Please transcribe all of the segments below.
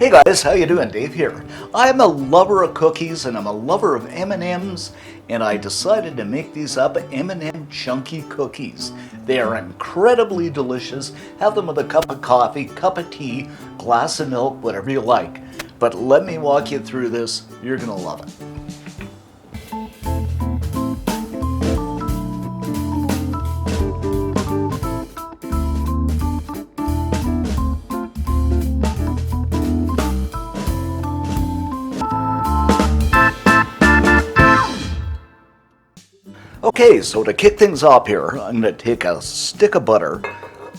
Hey guys, how you doing? Dave here. I'm a lover of cookies and I'm a lover of M&Ms, and I decided to make these up M&M chunky cookies. They are incredibly delicious. Have them with a cup of coffee, cup of tea, glass of milk, whatever you like. But let me walk you through this. You're gonna love it. Okay, so to kick things off here, I'm going to take a stick of butter,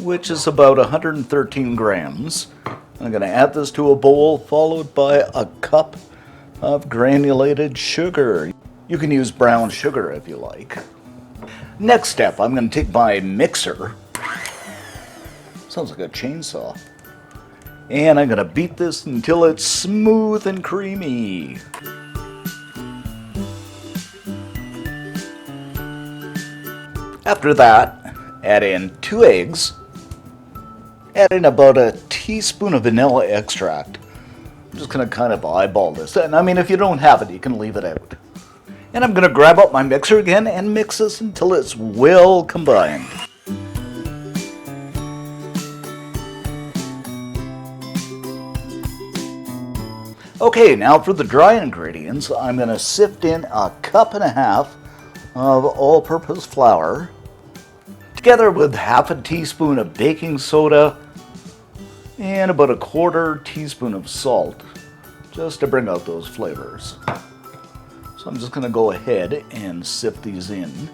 which is about 113 grams. I'm going to add this to a bowl, followed by a cup of granulated sugar. You can use brown sugar if you like. Next step, I'm going to take my mixer. Sounds like a chainsaw. And I'm going to beat this until it's smooth and creamy. After that, add in 2 eggs, add in about a teaspoon of vanilla extract. I'm just going to kind of eyeball this. And I mean, if you don't have it, you can leave it out. And I'm going to grab up my mixer again and mix this until it's well combined. Okay, now for the dry ingredients, I'm going to sift in a cup and a half of all-purpose flour, together with half a teaspoon of baking soda and about a 1/4 teaspoon of salt, just to bring out those flavors. So I'm just going to go ahead and sift these in.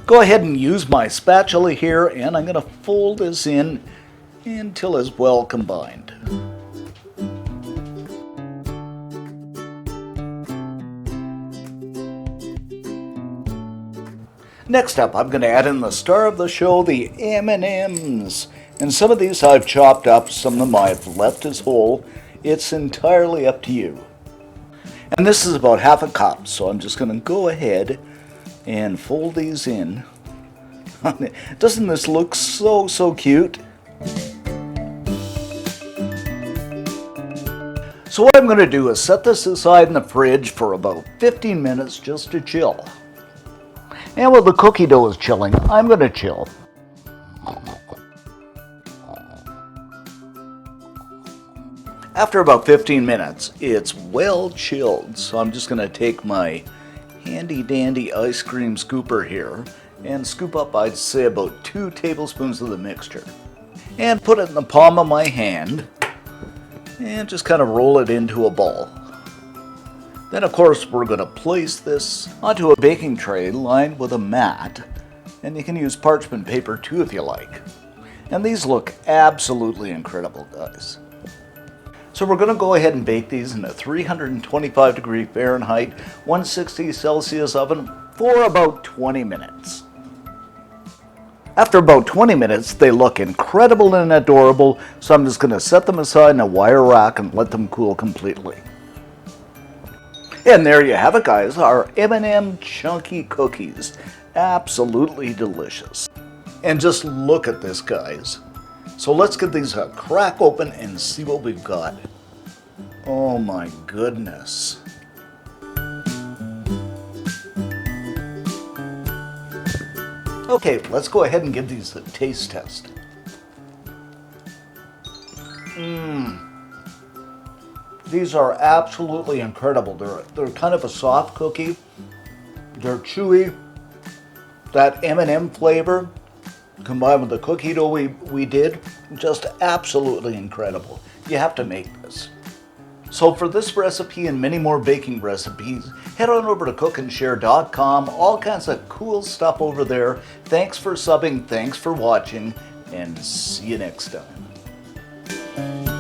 Go ahead and use my spatula here, and I'm going to fold this in until it's well combined. Next up, I'm going to add in the star of the show, the M&Ms. And some of these I've chopped up, some of them I've left as whole. It's entirely up to you. And this is about half a cup, so I'm just going to go ahead and fold these in. Doesn't this look so cute? So what I'm going to do is set this aside in the fridge for about 15 minutes just to chill. And while the cookie dough is chilling, I'm going to chill. After about 15 minutes, it's well chilled, so I'm just going to take my handy dandy ice cream scooper here and scoop up, I'd say, about 2 tablespoons of the mixture. And put it in the palm of my hand and just kind of roll it into a ball. Then, of course, we're going to place this onto a baking tray lined with a mat, and you can use parchment paper too if you like. And these look absolutely incredible, guys. So we're going to go ahead and bake these in a 325 degree Fahrenheit, 160 Celsius oven for about 20 minutes. After about 20 minutes, they look incredible and adorable, so I'm just going to set them aside in a wire rack and let them cool completely. And there you have it, guys, our M&M chunky cookies. Absolutely delicious. And just look at this, guys. So let's get these a crack open and see what we've got. Oh my goodness. Okay, let's go ahead and give these a taste test. These are absolutely incredible. They're kind of a soft cookie. They're chewy. That M&M flavor combined with the cookie dough we did, just absolutely incredible. You have to make this. So for this recipe and many more baking recipes, head on over to cookandshare.com. All kinds of cool stuff over there. Thanks for subbing, thanks for watching, and see you next time.